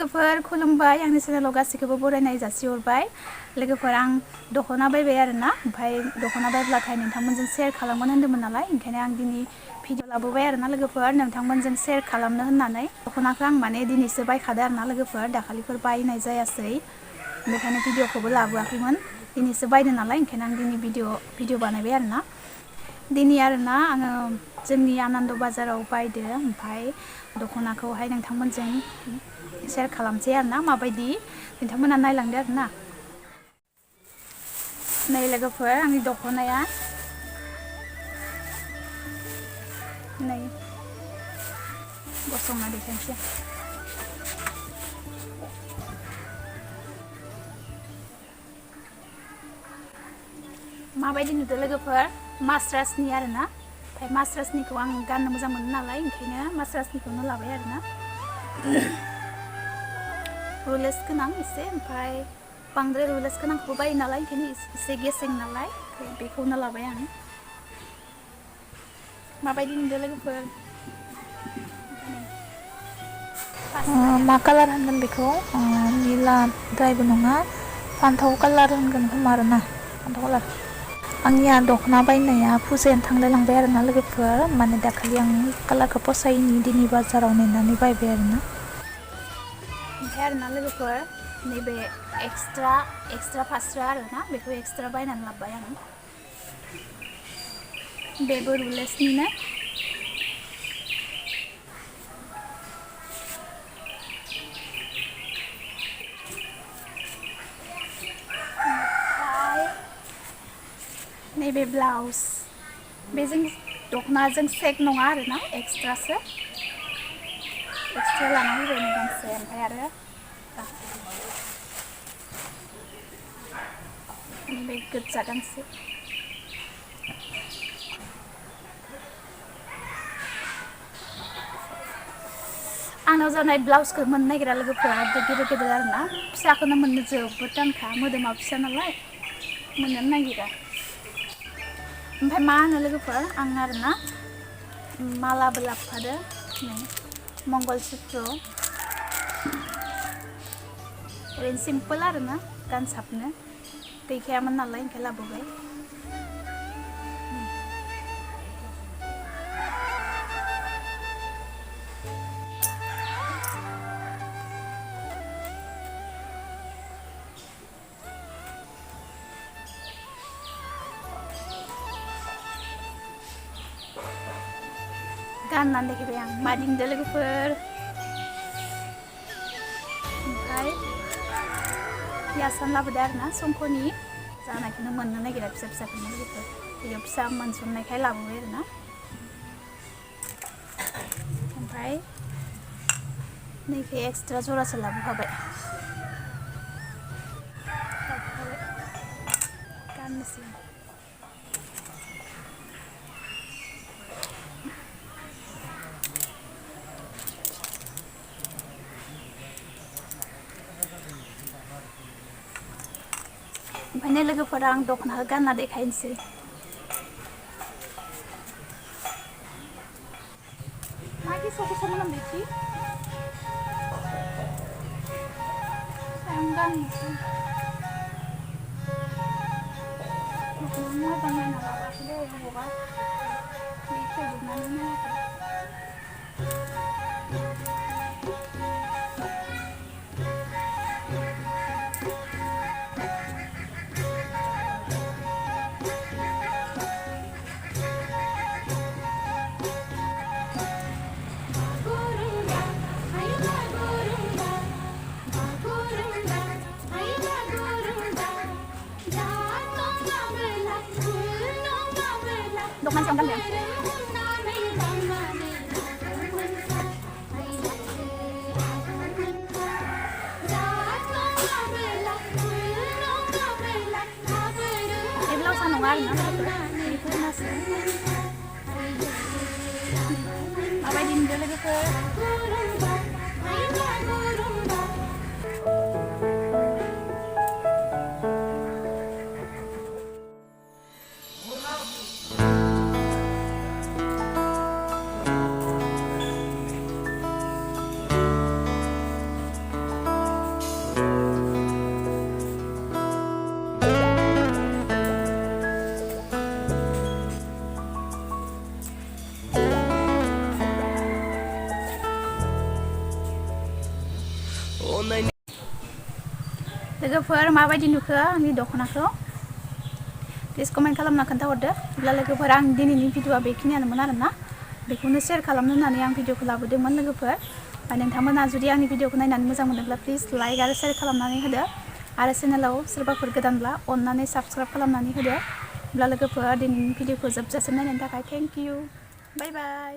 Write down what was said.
लोगोफोर खुलुमबाय आंनि चेनेलाव गासैखौबो बरायनाय जासिहरबाय लोगोफोर आं दख'ना बायबाय आरोना ओमफ्राय दख'ना बायब्लाथाय नोंथांमोनजों शेयार खालामगोन होन्दोंमोन नालाय ओंखायनो आं दिनै भिडिअ लाबोबाय आरोना लोगोफोर नोंथांमोनजों शेयार खालामनो होननानै दख'नाखौ आं माने दिनैसो बायखादों आरोना लोगोफोर दाखालिफोर बायनाय जायासै बेखायनो भिडिअखौबो लाबोआखैमोन दिनैसो बायदों नालाय ओंखायनो आं दिनै भिडिअ बानायबाय आरोना दिनै आरोना आङो जोंनि आनन्द बाजाराव बायदो ओमफ्राय दख'नाखौहाय नोंथांमोनजों शेयार खालामसै आरोना माबायदि नोंथांमोना नायलांदो आरोना नै लोगोफोर आंनि दख'नाया नै गसंना देखायनोसै माबायदि नुदों लोगोफोर मास्रासनि आरोना ओमफ्राय मास्रासनिखौ आं गाननो मोजां मोनो नालाय ओंखायनो मास्रासनिखौनो लाबाय आरोना रुलेस गोनां एसे ओमफ्राय बांद्राय रुलेस गोनांखौबो बायो नालाय ओंखायनो एसे गेसें नालाय बेखौनो लाबाय आं माबायदि नुदों लोगोफोर मा कालार होनगोन बेखौ निलाद्रायबो नङा फान्थाव कालार होनगोन खोमा आरोना फान्थाव कालार आंनिया दख'ना बायनाया फुजायानो थांलाय लांबाय आरोना लोगोफोर माने दाखालि आं कालारखौ फसायैनि दिनै बाजाराव नेनानै बायबाय आरोना ओमफ्राय आरोना लोगोफोर नैबे एक्सट्रा फास्रा आरोना बेखौ एक्सट्रा बायनानै लाबोबाय आं बेबो रुलेसनिनो नैबे ब्लाउस बेजों दख'नाजों सेक नङा आरोना एक्सट्रा लाना फैबाय नै गांसे ओमफ्राय आरो नैबे गोजा गांसे आंनाव जानाय ब्लाउसखौ मोननो नागिरा लोगोफोरा गिदिर गिदिर आरोना फिसाखौनो मोननो जोबोद दानखा मोदोमा फिसा नालाय मोननो नागिरा ओमफ्राय मा होनो लोगोफोर आं आरोना मालाबो लाबोफादो नै मंगलसूत्र ओरैनो सिम्पोल आरोना गानसाबनो गैखायामोन नालाय ओंखायनो लाबोबाय गाननानै देखायबाय आं मादि नुदों लोगोफोर ओमफ्राय यासान लाबोदो आरोना संख'नि जानायखौनो मोननो नागिरा फिसा फिसाखौनो लोगोफोर बेयाव फिसा मोनसननायखाय लाबोबाय आरोना ओमफ्राय नैखौ एक्सट्रा जरासे लाबोफाबाय गाननोसै ओमफ्राय लोगोफोरा आं दख'नाखौ गानना देखायनोसै मा गेसाव मोनामदोंखि आं गाननोसै दख'ना मोजां नायना लाबोआखैलै बबावबा फैजोबनानै नायाखै dok man siang kan ya ini lausan nungar na itu nasi apa ini dia lagi ke लोगोफोर माबायदि नुखो आंनि दख'नाखौ प्लिज कमेन्ट खालामना खोन्थाहरदो। अब्ला लोगोफोर आं दिनैनि भिडिअआ बेखिनियानोमोन आरोना बेखौनो शेयार खालामनो होननानै आं भिडिअखौ लाबोदोंमोन लोगोफोर। नोंथांमोना जुदि आंनि भिडिअखौ नायनानै मोजां मोनोब्ला प्लिज लाइक आरो शेयार खालामनानै होदो आरो चेनेलाव सोरबाफोर गोदानब्ला अननानै साबस्क्राइब खालामनानै होदो। अब्ला लोगोफोर दिनैनि भिडिअखौ जोबजासिम नायनायनि थाखाय थेंक इउ बाय बाय।